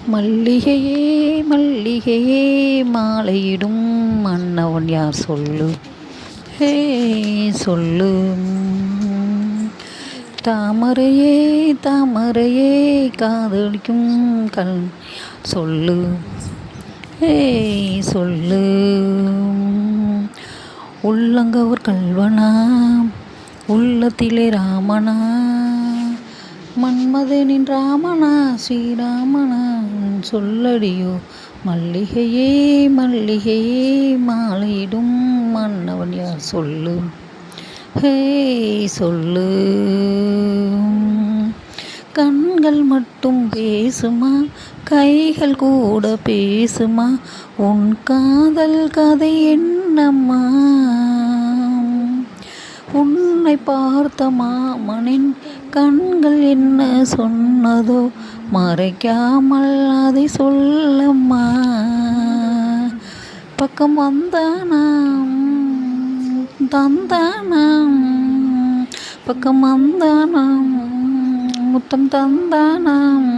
மல்லிகையே மல்லிகையே மாலையிடும் மன்னவன் யார் சொல்லு, ஹே சொல்லு. தாமரையே தாமரையே காதலிக்கும் கண் சொல்லு, ஹே சொல்லு. உள்ளங்கவர் கல்வனா உள்ளத்திலே ராமனா, மன்மதனின் ராமனா ஸ்ரீராமனா சொல்லடியோ. மல்லிகையே மல்லிகையே மாலையிடும் மன்னவன் யார் சொல்லு, ஹே சொல்லு. கண்கள் மட்டும் பேசுமா கைகள் கூட பேசுமா, உன் காதல் கதை என்னம்மா. உன்னை பார்த்த மாமனின் கண்கள் என்ன சொன்னதோ, மறைக்காமல் அதை சொல்லம்மா. பக்கம் வந்தானாம் தந்தானாம், பக்கம் வந்தானாம் முத்தம் தந்தானாம்.